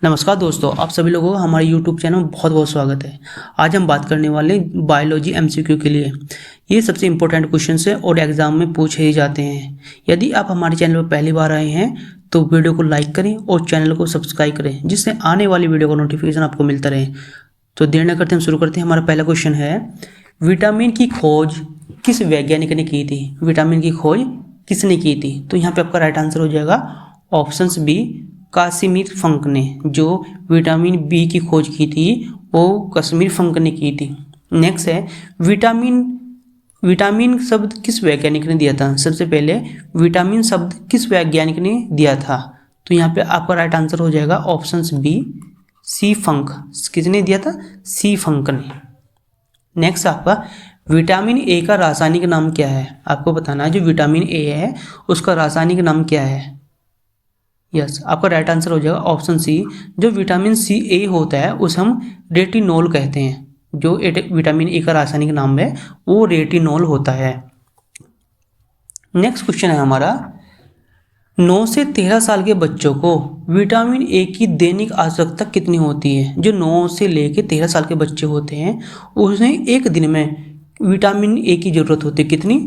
नमस्कार दोस्तों, आप सभी लोगों का हमारे YouTube चैनल में बहुत बहुत स्वागत है। आज हम बात करने वाले बायोलॉजी MCQ के लिए। ये सबसे इम्पोर्टेंट क्वेश्चन है और एग्जाम में पूछे ही जाते हैं। यदि आप हमारे चैनल पर पहली बार आए हैं तो वीडियो को लाइक करें और चैनल को सब्सक्राइब करें, जिससे आने वाली वीडियो का नोटिफिकेशन आपको मिलता रहे। तो देर न करते हम शुरू करते हैं। हमारा पहला क्वेश्चन है, विटामिन की खोज किस वैज्ञानिक ने की थी? विटामिन की खोज किसने की थी? तो यहाँ पे आपका राइट आंसर हो जाएगा ऑप्शंस बी, कासिमिर फंक ने। जो विटामिन बी की खोज की थी वो कासिमिर फंक ने की थी। नेक्स्ट है, विटामिन शब्द किस वैज्ञानिक ने दिया था? सबसे पहले विटामिन शब्द किस वैज्ञानिक ने दिया था? तो यहाँ पे आपका राइट आंसर हो जाएगा ऑप्शंस बी, सी फंक। किसने दिया था? सी फंक ने। नेक्स्ट आपका विटामिन ए का रासायनिक नाम क्या है? आपको बताना है जो विटामिन ए है उसका रासायनिक नाम क्या है। यस, आपका राइट आंसर हो जाएगा ऑप्शन सी। जो विटामिन सी ए होता है उसे हम रेटिनोल कहते हैं। जो विटामिन ए का रासायनिक नाम है वो रेटिनोल होता है। नेक्स्ट क्वेश्चन है हमारा, 9 से 13 साल के बच्चों को विटामिन ए की दैनिक आवश्यकता कितनी होती है? जो 9 से लेके 13 साल के बच्चे होते हैं उन्हें एक दिन में विटामिन ए की जरूरत होती है कितनी?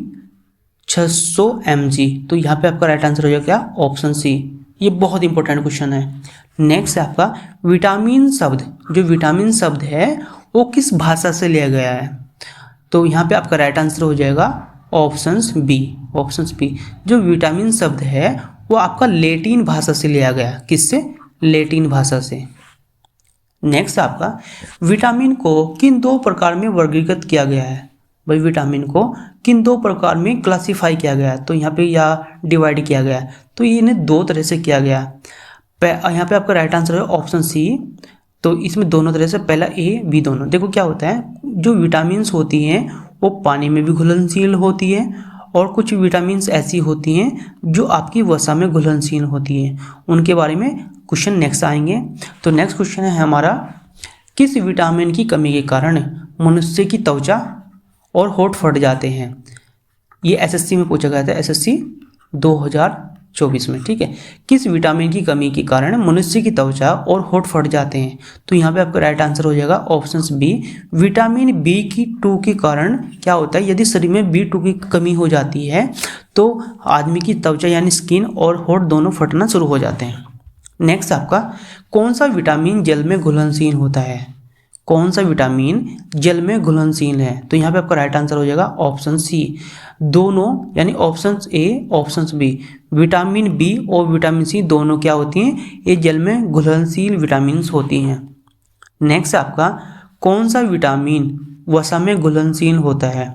600 mg। तो यहाँ पे आपका राइट आंसर हो जाएगा क्या? Option C. ये बहुत इंपॉर्टेंट क्वेश्चन है। नेक्स्ट है आपका विटामिन शब्द। जो विटामिन शब्द है वो किस भाषा से लिया गया है? तो यहाँ पे आपका राइट आंसर हो जाएगा ऑप्शंस बी। ऑप्शंस बी, जो विटामिन शब्द है वो आपका लैटिन भाषा से लिया गया। किससे? लैटिन भाषा से। नेक्स्ट आपका विटामिन को किन 2 प्रकार में वर्गीकृत किया गया है? भाई विटामिन को किन 2 प्रकार में क्लासिफाई किया गया है? तो यहाँ पे या डिवाइड किया गया है। तो ये इन्हें 2 तरह से किया गया। यहाँ पे आपका राइट आंसर है ऑप्शन सी। तो इसमें दोनों तरह से, पहला ए बी दोनों। देखो क्या होता है, जो विटामिन्स होती हैं वो पानी में भी घुलनशील होती है और कुछ विटामिन्स ऐसी होती हैं जो आपकी वसा में घुलनशील होती हैं। उनके बारे में क्वेश्चन नेक्स्ट आएंगे। तो नेक्स्ट क्वेश्चन है हमारा, किस विटामिन की कमी के कारण मनुष्य की त्वचा और होठ फट जाते हैं? ये एसएससी में पूछा गया था, एसएससी 2024 में। ठीक है, किस विटामिन की कमी के कारण मनुष्य की त्वचा और होठ फट जाते हैं? तो यहाँ पे आपका राइट आंसर हो जाएगा ऑप्शंस बी, विटामिन B2 के कारण क्या होता है? यदि शरीर में B2 की कमी हो जाती है तो आदमी की त्वचा यानी स्किन और होठ दोनों फटना शुरू हो जाते हैं। नेक्स्ट आपका कौन सा विटामिन जल में घुलनशील होता है? कौन सा विटामिन जल में घुलनशील है? तो यहाँ पे आपका राइट आंसर हो जाएगा ऑप्शन सी, दोनों, यानी option A option B. Vitamin B और विटामिन सी दोनों क्या होती हैं? ये जल में घुलनशील विटामिन होती हैं। नेक्स्ट आपका कौन सा विटामिन वसा में घुलनशील होता है?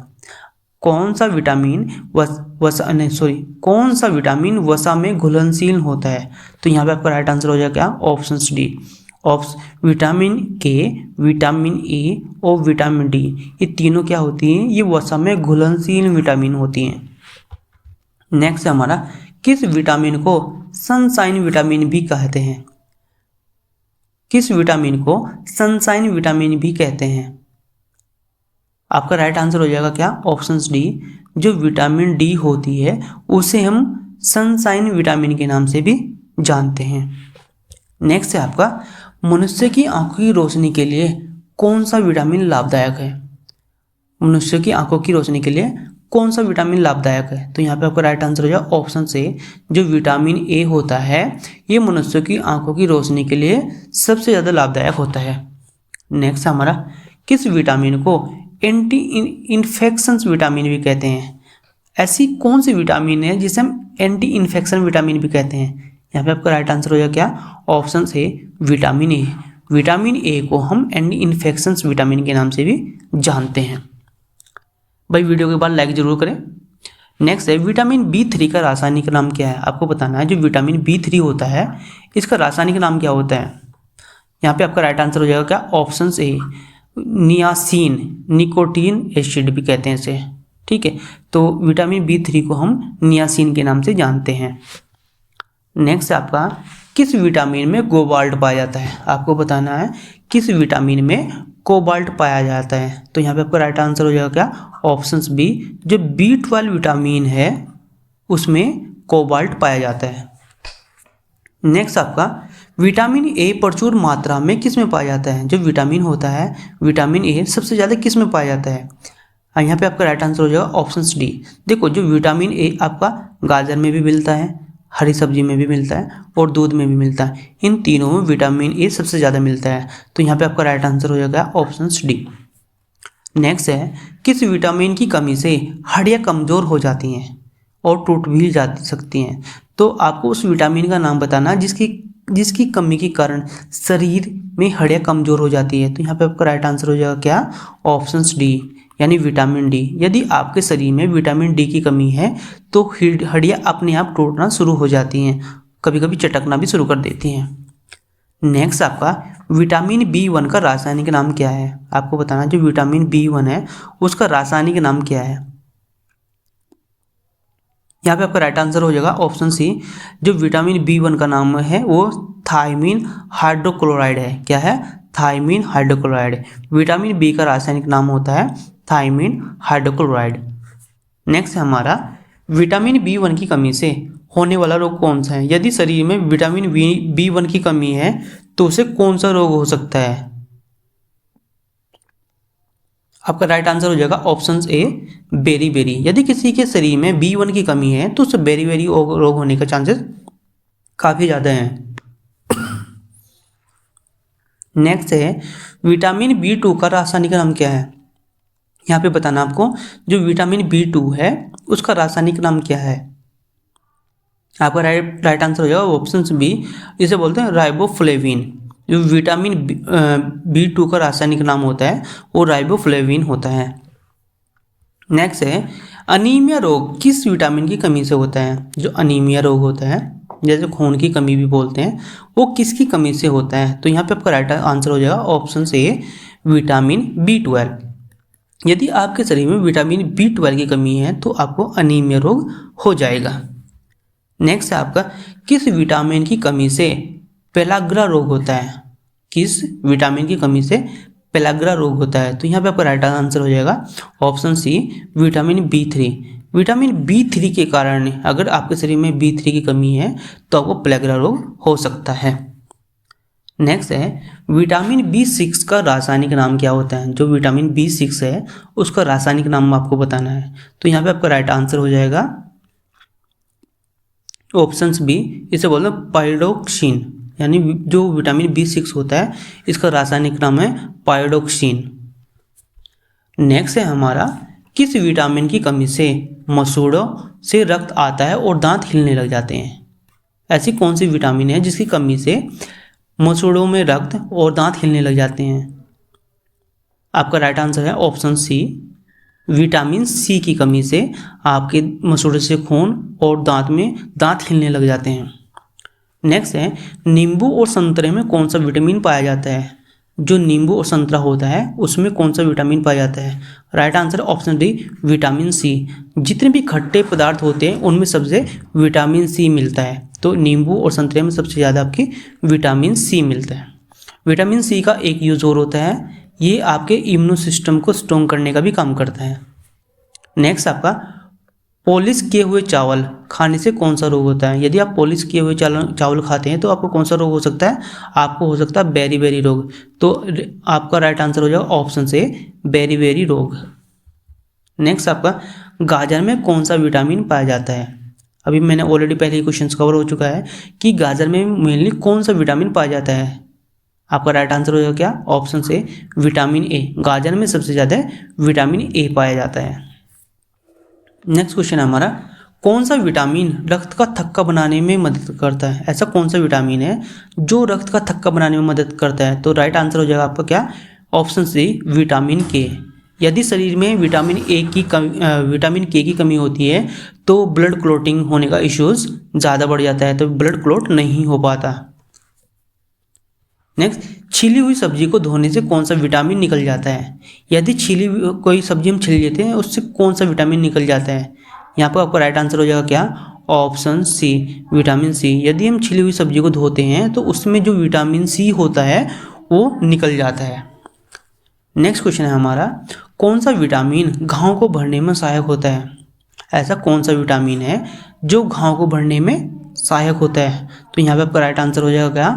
कौन सा विटामिन कौन सा विटामिन वसा में घुलनशील होता है? तो यहाँ पे आपका राइट आंसर हो जाएगा क्या? Option D. विटामिन के, विटामिन ए और विटामिन डी, ये तीनों क्या होती हैं? ये वसा में घुलनशील विटामिन होती हैं। नेक्स्ट हमारा, किस विटामिन को सनशाइन विटामिन भी कहते हैं? किस विटामिन को सनशाइन विटामिन भी कहते हैं? आपका राइट आंसर हो जाएगा क्या? Option D. जो विटामिन डी होती है उसे हम सनशाइन विटामिन के नाम से भी जानते हैं। नेक्स्ट है आपका, मनुष्य की आंखों की रोशनी के लिए कौन सा विटामिन लाभदायक है? मनुष्य की आंखों की रोशनी के लिए कौन सा विटामिन लाभदायक है? तो यहाँ पे आपका राइट आंसर हो जाएगा ऑप्शन से, जो विटामिन ए होता है ये मनुष्य की आंखों की रोशनी के लिए सबसे ज़्यादा लाभदायक होता है। नेक्स्ट हमारा, किस विटामिन को एंटी इन्फेक्शन विटामिन भी कहते हैं? ऐसी कौन सी विटामिन है जिसे हम एंटी इन्फेक्शन विटामिन भी कहते हैं? यहाँ पे आपका राइट आंसर हो जाएगा क्या? ऑप्शन से विटामिन ए। विटामिन ए को हम एंटी इन्फेक्शन विटामिन के नाम से भी जानते हैं। भाई वीडियो के बाद लाइक जरूर करें। नेक्स्ट है, विटामिन B3 का रासायनिक नाम क्या है? आपको बताना है। जो विटामिन B3 होता है इसका रासायनिक नाम क्या होता है? यहाँ पे आपका राइट आंसर हो जाएगा क्या? Option A, niacin, nicotine acid भी कहते हैं इसे। ठीक है, तो विटामिन B3 को हम नियासिन के नाम से जानते हैं। नेक्स्ट आपका, किस विटामिन में कोबाल्ट पाया जाता है? आपको बताना है किस विटामिन में कोबाल्ट पाया जाता है। तो यहाँ पे आपका राइट आंसर हो जाएगा क्या? ऑप्शंस बी, जो B12 विटामिन है उसमें कोबाल्ट पाया जाता है। नेक्स्ट आपका विटामिन ए प्रचुर मात्रा में किस में पाया जाता है? जो विटामिन होता है, विटामिन ए सबसे ज़्यादा किस में पाया जाता है? यहाँ पे आपका राइट आंसर हो जाएगा ऑप्शन डी। देखो, जो विटामिन ए आपका गाजर में भी मिलता है, हरी सब्जी में भी मिलता है और दूध में भी मिलता है। इन तीनों में विटामिन ए सबसे ज़्यादा मिलता है, तो यहाँ पे आपका राइट आंसर हो जाएगा ऑप्शन डी। नेक्स्ट है, किस विटामिन की कमी से हड्डियाँ कमज़ोर हो जाती हैं और टूट भी जा सकती हैं? तो आपको उस विटामिन का नाम बताना जिसकी कमी के कारण शरीर में हड्डियाँ कमज़ोर हो जाती है। तो यहाँ पे आपका राइट आंसर हो जाएगा क्या? ऑप्शन डी, यानी विटामिन डी। यदि आपके शरीर में विटामिन डी की कमी है तो हड्डियाँ अपने आप टूटना शुरू हो जाती हैं, कभी कभी चटकना भी शुरू कर देती हैं। नेक्स्ट आपका विटामिन बी1 का रासायनिक नाम क्या है? आपको बताना जो विटामिन बी1 है उसका रासायनिक नाम क्या है। यहाँ पे आपका राइट आंसर हो जाएगा ऑप्शन सी। जो विटामिन बी1 का नाम है वो थायमीन हाइड्रोक्लोराइड है। क्या है? Thymine hydrochloride. विटामिन बी का रासायनिक नाम होता है थायमीन हाइड्रोक्लोराइड। नेक्स्ट है हमारा, विटामिन बी1 की कमी से होने वाला रोग कौन सा है? यदि शरीर में विटामिन बी1 की कमी है तो उसे कौन सा रोग हो सकता है? आपका राइट आंसर हो जाएगा ऑप्शन ए, बेरी। यदि किसी के शरीर में बी1 की कमी है तो उसे बेरी रोग होने का चांसेस काफ़ी ज़्यादा हैं। नेक्स्ट है, विटामिन बी2 का रासायनिक नाम क्या है? यहाँ पे बताना आपको जो विटामिन बी2 है उसका रासायनिक नाम क्या है। आपका राइट आंसर हो जाएगा ऑप्शन बी, इसे बोलते हैं राइबोफ्लेविन। जो विटामिन बी2 का रासायनिक नाम होता है वो राइबोफ्लेविन होता है। नेक्स्ट है, अनीमिया रोग किस विटामिन की कमी से होता है? जो अनीमिया रोग होता है, जैसे खून की कमी भी बोलते हैं, वो किसकी कमी से होता है? तो यहाँ पे आपका राइट आंसर हो जाएगा ऑप्शन ए, विटामिन बी12। यदि आपके शरीर में विटामिन बी12 की कमी है तो आपको अनीमिया रोग हो जाएगा। नेक्स्ट है आपका, किस विटामिन की कमी से पेलाग्रा रोग होता है? किस विटामिन की कमी से पेलाग्रा रोग होता है? तो यहाँ पे आपका राइट आंसर हो जाएगा ऑप्शन सी, विटामिन बी3। विटामिन बी3 के कारण अगर आपके शरीर में बी3 की कमी है तो आपको पेलाग्रा रोग हो सकता है। नेक्स्ट है, विटामिन बी6 का रासायनिक नाम क्या होता है? जो विटामिन बी6 है उसका रासायनिक नाम आपको बताना है। तो यहाँ पे आपका राइट आंसर हो जाएगा ऑप्शन बी, इसे बोलते हैं पाइरोक्सिन। यानी जो विटामिन बी6 होता है इसका रासायनिक नाम है पाइरोक्सिन। नेक्स्ट है हमारा, किस विटामिन की कमी से मसूड़ों से रक्त आता है और दांत हिलने लग जाते हैं? ऐसी कौन सी विटामिन है जिसकी कमी से मसूड़ों में रक्त और दांत हिलने लग जाते हैं? आपका राइट आंसर है ऑप्शन सी, विटामिन सी की कमी से आपके मसूड़े से खून और दांत हिलने लग जाते हैं। नेक्स्ट है, नींबू और संतरे में कौन सा विटामिन पाया जाता है? जो नींबू और संतरा होता है उसमें कौन सा विटामिन पाया जाता है? Right answer option D, vitamin C. जितने भी खट्टे पदार्थ होते हैं उनमें सबसे विटामिन सी मिलता है, तो नींबू और संतरे में सबसे ज़्यादा आपकी विटामिन सी मिलता है। विटामिन सी का एक यूज और होता है, ये आपके इम्यून सिस्टम को स्ट्रॉन्ग करने का भी काम करता है। नेक्स्ट आपका, पॉलिश किए हुए चावल खाने से कौन सा रोग होता है? यदि आप पॉलिश किए हुए चावल खाते हैं तो आपको कौन सा रोग हो सकता है? आपको हो सकता है बेरी रोग। तो आपका राइट आंसर हो जाएगा ऑप्शन से, बेरी रोग। नेक्स्ट आपका, गाजर में कौन सा विटामिन पाया जाता है? अभी मैंने ऑलरेडी पहले ही क्वेश्चन कवर हो चुका है कि गाजर में मेनली कौन सा विटामिन पाया जाता है। आपका राइट आंसर हो जाएगा क्या? ऑप्शन से, विटामिन ए। गाजर में सबसे ज़्यादा विटामिन ए पाया जाता है। नेक्स्ट क्वेश्चन है हमारा, कौन सा विटामिन रक्त का थक्का बनाने में मदद करता है? ऐसा कौन सा विटामिन है जो रक्त का थक्का बनाने में मदद करता है? तो राइट आंसर हो जाएगा आपका क्या? ऑप्शन सी, विटामिन के। यदि शरीर में विटामिन के की कमी होती है तो ब्लड क्लॉटिंग होने का इश्यूज ज़्यादा बढ़ जाता है, तो ब्लड क्लॉट नहीं हो पाता। नेक्स्ट, छिली हुई सब्जी को धोने से कौन सा विटामिन निकल जाता है? यदि कोई सब्जी हम छिल लेते हैं उससे कौन सा विटामिन निकल जाता है? यहाँ पर आपका राइट आंसर हो जाएगा क्या? Option C, vitamin C. यदि हम छिली हुई सब्जी को धोते हैं तो उसमें जो विटामिन सी होता है वो निकल जाता है। नेक्स्ट क्वेश्चन है हमारा, कौन सा विटामिन घाव को भरने में सहायक होता है? ऐसा कौन सा विटामिन है जो घाव को भरने में सहायक होता है? तो यहाँ पे आपका राइट आंसर हो जाएगा क्या?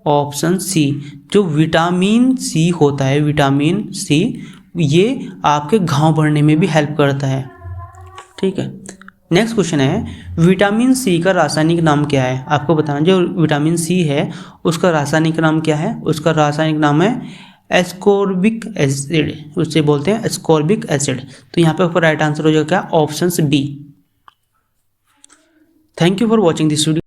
Option C. जो विटामिन सी होता है, विटामिन सी, ये आपके घाव भरने में भी हेल्प करता है। ठीक है। नेक्स्ट क्वेश्चन है, विटामिन सी का रासायनिक नाम क्या है? आपको बताना, जो विटामिन सी है उसका रासायनिक नाम क्या है? उसका रासायनिक नाम है एस्कॉर्बिक एसिड, उससे बोलते हैं एस्कॉर्बिक एसिड। तो यहाँ पे आपका राइट आंसर हो जाएगा क्या? Option B. Thank you for watching this video.